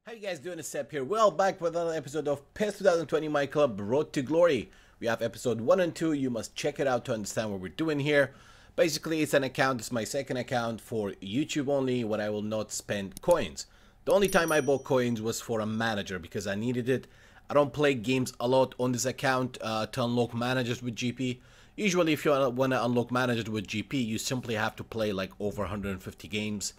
How you guys doing? It's Sep here. Well, back with another episode of PES 2020 My Club Road to Glory. We have episode 1 and 2. You must check it out to understand what we're doing here. Basically, it's an account. It's my second account for YouTube only, where I will not spend coins. The only time I bought coins was for a manager because I needed it. I don't play games a lot on this account to unlock managers with GP. Usually, if you want to unlock managers with GP, you simply have to play like over 150 games.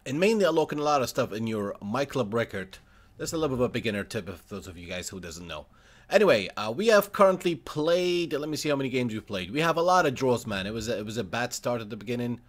And mainly unlocking a lot of stuff in your My Club record. That's a little bit of a beginner tip for those of you guys who doesn't know. Anyway, we have currently played, let me see how many games we've played. We have a lot of draws, man. It was a bad start at the beginning.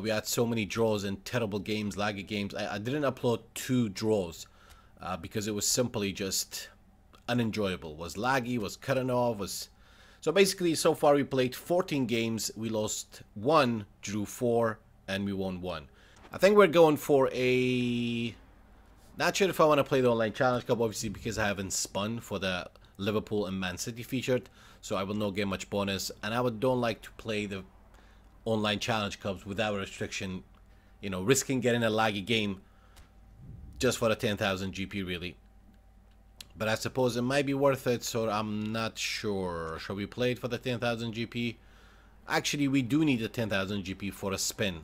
We had so many draws and terrible games, laggy games. I didn't upload 2 draws because it was simply just unenjoyable. Was laggy, was cutting off, was... So basically, so far we played 14 games. We lost 1, drew 4, and we won 1. I think we're going for a... Not sure if I want to play the Online Challenge Cup, obviously, because I haven't spun for the Liverpool and Man City featured. So I will not get much bonus. And I don't like to play the Online Challenge Cups without a restriction. You know, risking getting a laggy game just for the 10,000 GP, really. But I suppose it might be worth it, so I'm not sure. Shall we play it for the 10,000 GP? Actually, we do need the 10,000 GP for a spin.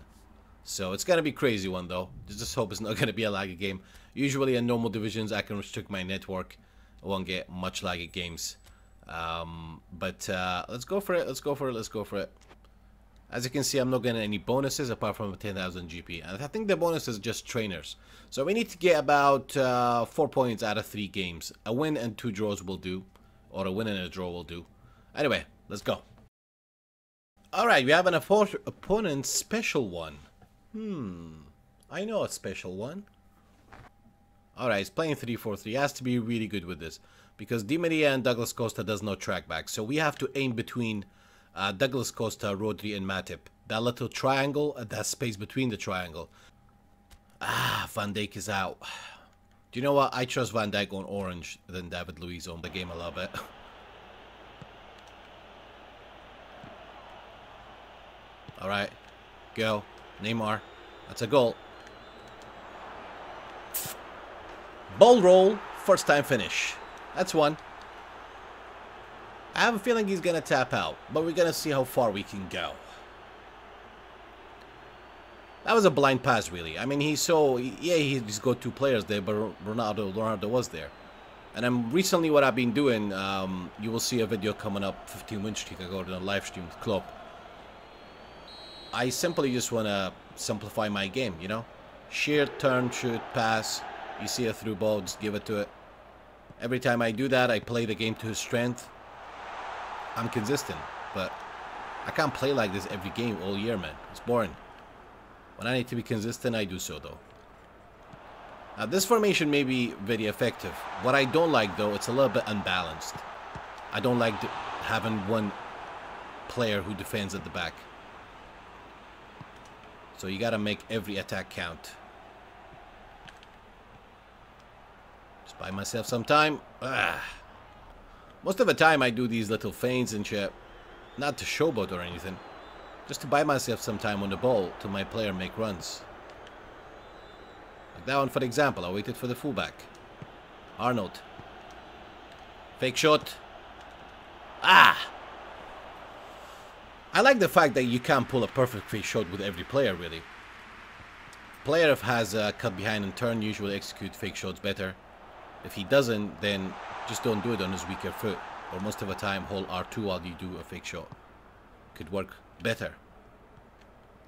So it's gonna be a crazy one though. Just hope it's not gonna be a laggy game. Usually in normal divisions I can restrict my network. I won't get much laggy games. But let's go for it. Let's go for it. Let's go for it. As you can see, I'm not getting any bonuses apart from 10,000 GP. And I think the bonus is just trainers. So we need to get about 4 points out of 3 games. A win and 2 draws will do. Or a win and a draw will do. Anyway, let's go. Alright, we have an opponent special one. I know a special one. Alright, he's playing 3-4-3. He has to be really good with this. Because Di Maria and Douglas Costa does not track back. So we have to aim between Douglas Costa, Rodri and Matip. That little triangle, that space between the triangle. Van Dijk is out. Do you know what? I trust Van Dijk on orange than David Luiz on the game a little bit. Alright, go. Neymar. That's a goal. Ball roll. First time finish. That's one. I have a feeling he's going to tap out. But we're going to see how far we can go. That was a blind pass, really. I mean, he's he's got 2 players there, but Ronaldo was there. And recently what I've been doing, you will see a video coming up, 15 win streak. I go to the live stream with Klopp. I simply just want to simplify my game, you know? Sheer, turn, shoot, pass. You see a through ball, just give it to it. Every time I do that, I play the game to his strength. I'm consistent, but I can't play like this every game all year, man. It's boring. When I need to be consistent, I do so, though. Now, this formation may be very effective. What I don't like, though, it's a little bit unbalanced. I don't like having one player who defends at the back. So you gotta make every attack count. Just buy myself some time. Most of the time I do these little feints and shit. Not to showboat or anything. Just to buy myself some time on the ball till my player make runs. Like that one, for example. I waited for the fullback. Arnold. Fake shot. I like the fact that you can't pull a perfect fake shot with every player, really. Player if has cut behind and turn usually execute fake shots better. If he doesn't, then just don't do it on his weaker foot. Or most of the time, hold R2 while you do a fake shot. Could work better.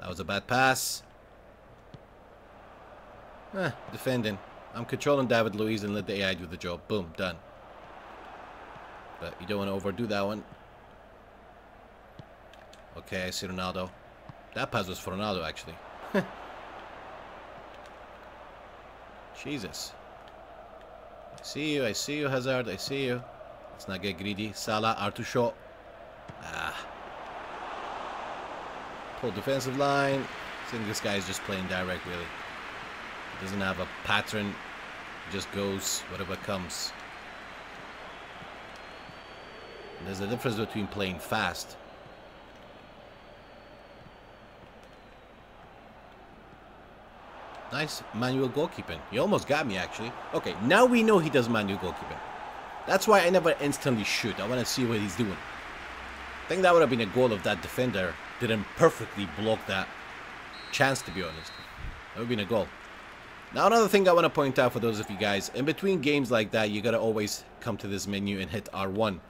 That was a bad pass. Defending. I'm controlling David Luiz and let the AI do the job. Boom, done. But you don't want to overdo that one. Okay, I see Ronaldo. That pass was for Ronaldo, actually. Jesus. I see you, Hazard, I see you. Let's not get greedy. Salah, R2 shot. Pull defensive line. I think this guy is just playing direct, really. He doesn't have a pattern. He just goes, whatever comes. And there's a difference between playing fast. Nice manual goalkeeping. He almost got me, actually. Okay, now we know he does manual goalkeeping. That's why I never instantly shoot. I want to see what he's doing. I think that would have been a goal if that defender didn't perfectly block that chance, to be honest. That would have been a goal. Now, another thing I want to point out for those of you guys, in between games like that, you got to always come to this menu and hit R1.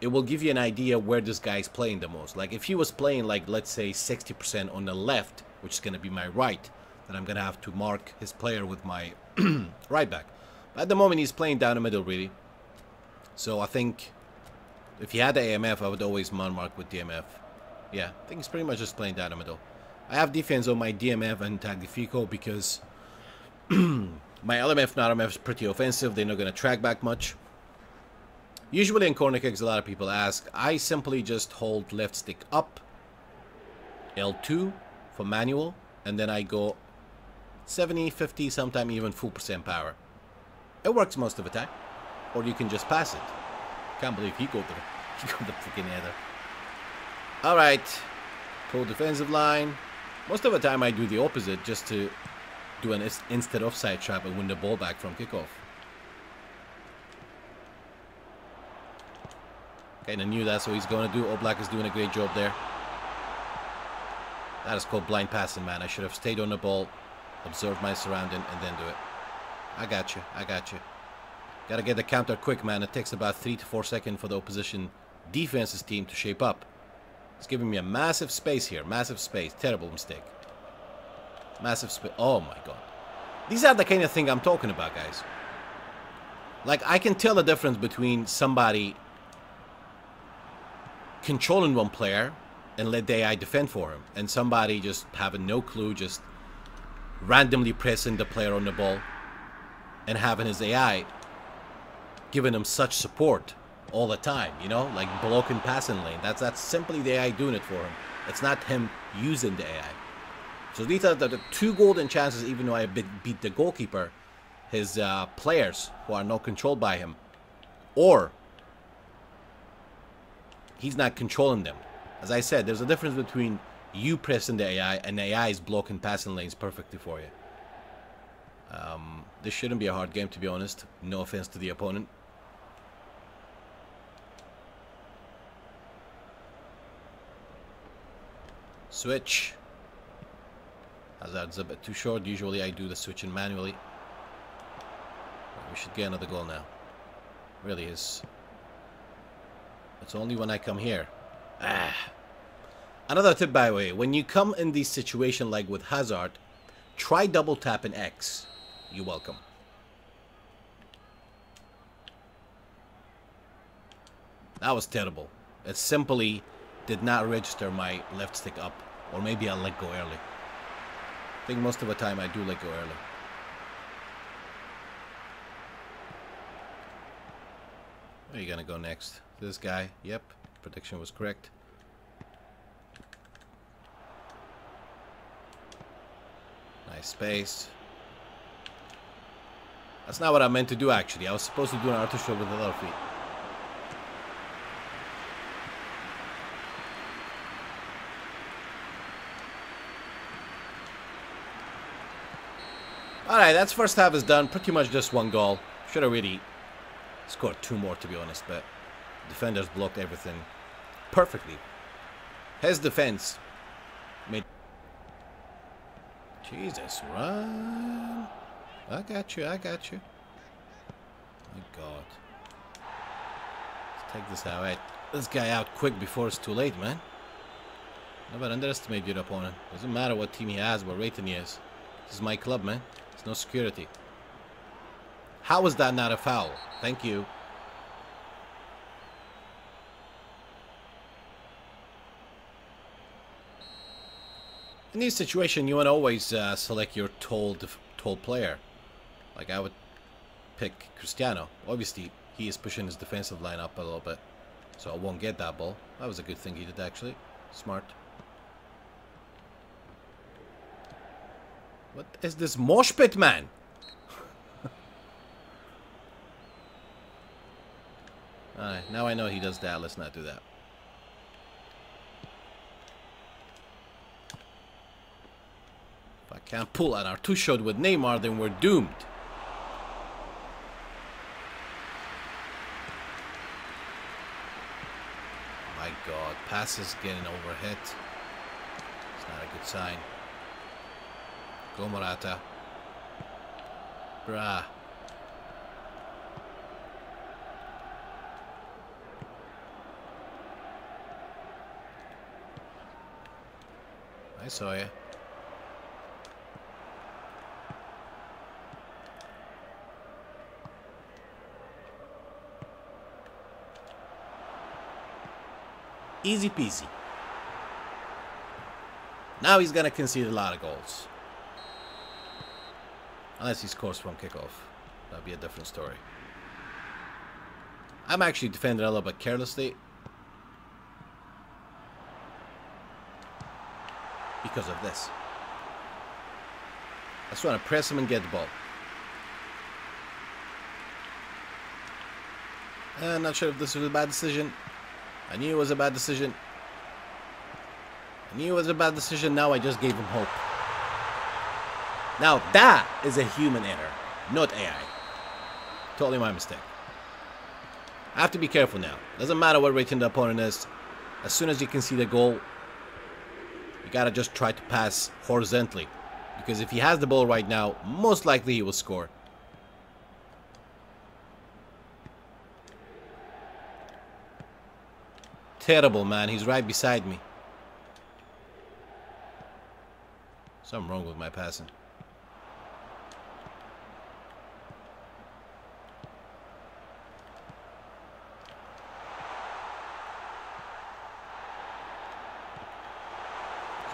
It will give you an idea where this guy is playing the most. Like, if he was playing, like, let's say 60% on the left, which is going to be my right, then I'm going to have to mark his player with my right back. But at the moment, he's playing down the middle, really. So I think if he had the AMF, I would always mark with DMF. Yeah, I think he's pretty much just playing down the middle. I have defense on my DMF and Tagliafico because my LMF and RMF is pretty offensive. They're not going to track back much. Usually in corner kicks, a lot of people ask, I simply just hold left stick up, L2 for manual, and then I go 70, 50, sometimes even full % power. It works most of the time. Or you can just pass it. Can't believe he got the freaking header. Alright. Pull defensive line. Most of the time I do the opposite just to do an instant offside trap and win the ball back from kickoff. Okay, I knew that's what he's going to do. Oblak is doing a great job there. That is called blind passing, man. I should have stayed on the ball, observed my surrounding, and then do it. I got you. I got you. Got to get the counter quick, man. It takes about 3 to 4 seconds for the opposition defense's team to shape up. It's giving me a massive space here. Massive space. Terrible mistake. Massive space. Oh, my God. These are the kind of thing I'm talking about, guys. Like, I can tell the difference between somebody controlling one player and let the AI defend for him, and somebody just having no clue, just randomly pressing the player on the ball and having his AI giving him such support all the time, you know, like blocking passing lane. That's simply the AI doing it for him. It's not him using the AI. So these are the 2 golden chances, even though I beat the goalkeeper, his players who are not controlled by him, or he's not controlling them. As I said, there's a difference between you pressing the AI and the AI is blocking passing lanes perfectly for you. This shouldn't be a hard game, to be honest. No offense to the opponent. Switch. Hazard's a bit too short. Usually I do the switching manually. We should get another goal now. Really is. It's only when I come here. Another tip, by the way. When you come in this situation like with Hazard, try double tapping X. You're welcome. That was terrible. It simply did not register my left stick up. Or maybe I let go early. I think most of the time I do let go early. Where are you gonna go next? This guy? Yep. Prediction was correct. Nice space. That's not what I meant to do, actually. I was supposed to do an artificial with the other feet. Alright, that's first half is done. Pretty much just 1 goal. Should have really scored 2 more, to be honest, but defenders blocked everything perfectly. His defense made... Jesus, run. I got you, I got you. My God. Let's take this guy out quick before it's too late, man. Never underestimate your opponent. Doesn't matter what team he has, what rating he is. This is my club, man. There's no security. How is that not a foul? Thank you. In this situation, you want to always select your tall player. Like I would pick Cristiano. Obviously, he is pushing his defensive line up a little bit, so I won't get that ball. That was a good thing he did, actually. Smart. What is this mosh pit, man? Alright, now I know he does that. Let's not do that. If I Can't pull out our two-shot with Neymar, then we're doomed. My God, passes getting overhit. It's not a good sign. Go Morata. Bruh. I saw you. Easy peasy. Now he's gonna concede a lot of goals. Unless he scores from kickoff. That'd be a different story. I'm actually defending a little bit carelessly. Because of this. I just want to press him and get the ball. I'm not sure if this was a bad decision. I knew it was a bad decision. I knew it was a bad decision. Now I just gave him hope. Now that is a human error, not AI. Totally my mistake. I have to be careful now. Doesn't matter what rating the opponent is. As soon as you can see the goal, you gotta just try to pass horizontally. Because if he has the ball right now, most likely he will score. Terrible, man. He's right beside me. Something wrong with my passing.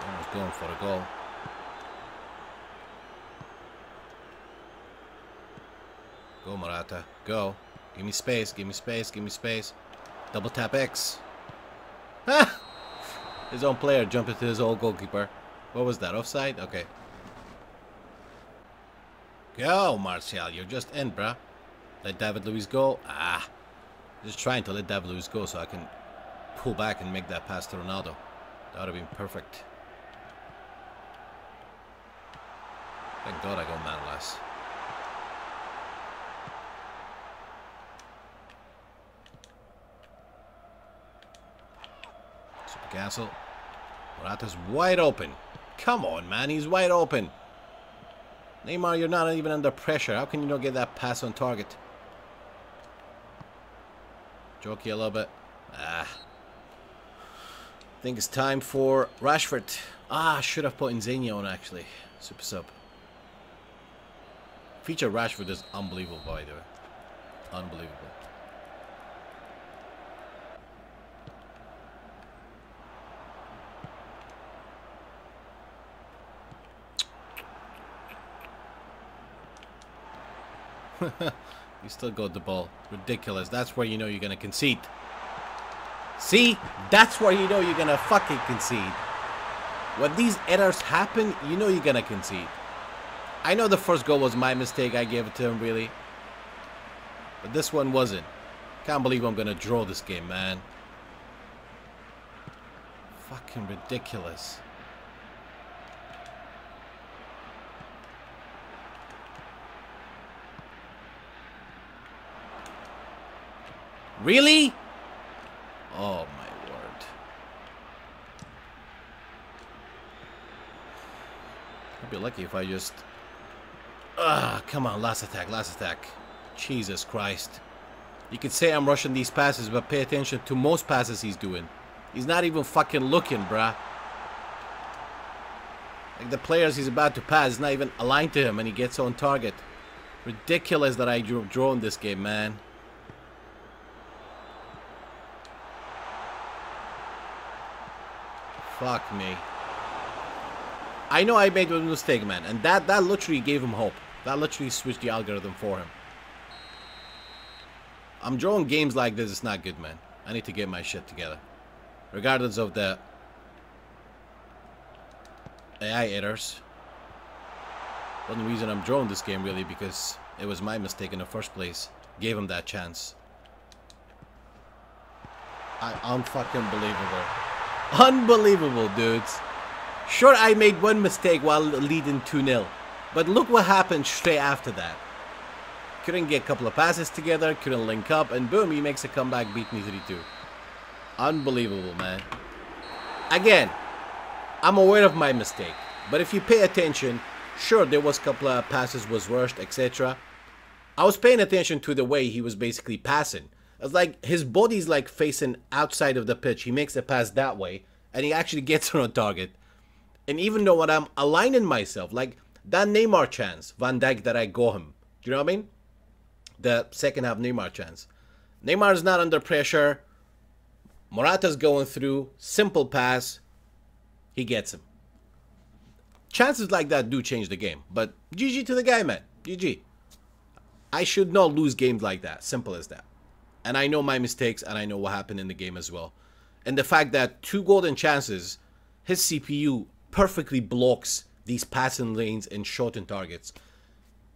Someone's going for a goal. Go, Morata. Go. Give me space. Give me space. Give me space. Double tap X. Ah! His own player jumped into his old goalkeeper. What was that? Offside? Okay. Go, Martial. You're just in, bruh. Let David Luiz go. Ah. Just trying to let David Luiz go so I can pull back and make that pass to Ronaldo. That would have been perfect. Thank God I got manless. Castle. Morata's wide open. Come on, man. He's wide open. Neymar, you're not even under pressure. How can you not get that pass on target? Jokey a little bit. Ah. I think it's time for Rashford. Ah, I should have put Insigne on, actually. Super sub. Feature Rashford is unbelievable, by the way. Unbelievable. You still got the ball. Ridiculous. That's where you know you're going to concede. See? That's where you know you're going to fucking concede. When these errors happen, you know you're going to concede. I know the first goal was my mistake. I gave it to him, really. But this one wasn't. Can't believe I'm going to draw this game, man. Fucking ridiculous. Really? Oh my word. I'd be lucky if I just... come on, last attack, last attack. Jesus Christ. You could say I'm rushing these passes, but pay attention to most passes he's doing. He's not even fucking looking, bruh. Like the players he's about to pass is not even aligned to him and he gets on target. Ridiculous that I draw in this game, man. Fuck me. I know I made a mistake, man. And that literally gave him hope. That literally switched the algorithm for him. I'm drawing games like this. It's not good, man. I need to get my shit together. Regardless of the AI errors. One reason I'm drawing this game, really, because it was my mistake in the first place. Gave him that chance. Unfucking believable. Unbelievable, dudes. Sure, I made one mistake while leading 2-0, but look what happened straight after that. Couldn't get a couple of passes together, couldn't link up, and boom, he makes a comeback, beat me 3-2. Unbelievable, man. Again, I'm aware of my mistake, but if you pay attention, sure, there was a couple of passes was rushed, etc. I was paying attention to the way he was basically passing. It's like his body's like facing outside of the pitch. He makes a pass that way, and he actually gets on target. And even though when I'm aligning myself, like that Neymar chance, Van Dijk that I go him. Do you know what I mean? The second half Neymar chance. Neymar is not under pressure. Morata's going through. Simple pass. He gets him. Chances like that do change the game. But GG to the guy, man. GG. I should not lose games like that. Simple as that. And I know my mistakes and I know what happened in the game as well. And the fact that 2 golden chances, his CPU perfectly blocks these passing lanes and shortened targets.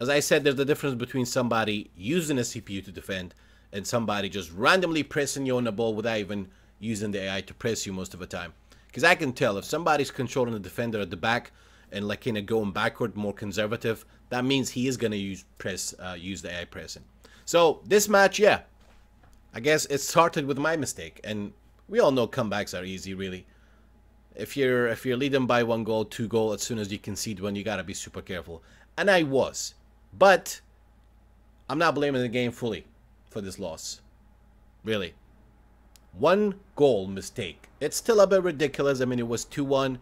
As I said, there's a difference between somebody using a CPU to defend and somebody just randomly pressing you on the ball without even using the AI to press you most of the time. Because I can tell if somebody's controlling the defender at the back and like kind of going backward, more conservative, that means he is going to use the AI pressing. So this match, yeah, I guess it started with my mistake, and we all know comebacks are easy, really. If you're leading by 1 goal, 2 goals, as soon as you concede one, you gotta be super careful. And I was. But I'm not blaming the game fully for this loss. Really. 1 goal mistake. It's still a bit ridiculous. I mean, it was 2-1.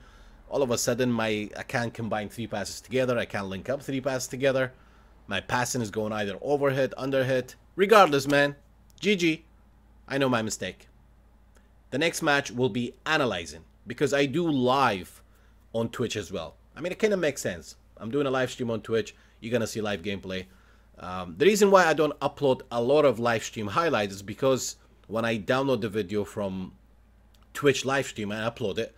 All of a sudden, I can't combine 3 passes together. I can't link up 3 passes together. My passing is going either overhit, underhit. Regardless, man. GG. I know my mistake. The next match will be analyzing, because I do live on Twitch as well. I mean, it kind of makes sense. I'm doing a live stream on Twitch. You're going to see live gameplay. The reason why I don't upload a lot of live stream highlights is because when I download the video from Twitch live stream and upload it,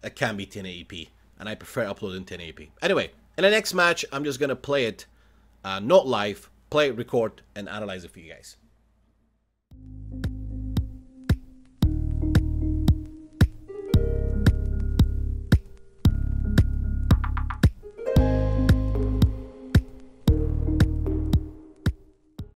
it can be 1080p. And I prefer uploading 1080p. Anyway, in the next match, I'm just going to play it not live, play it, record, and analyze it for you guys.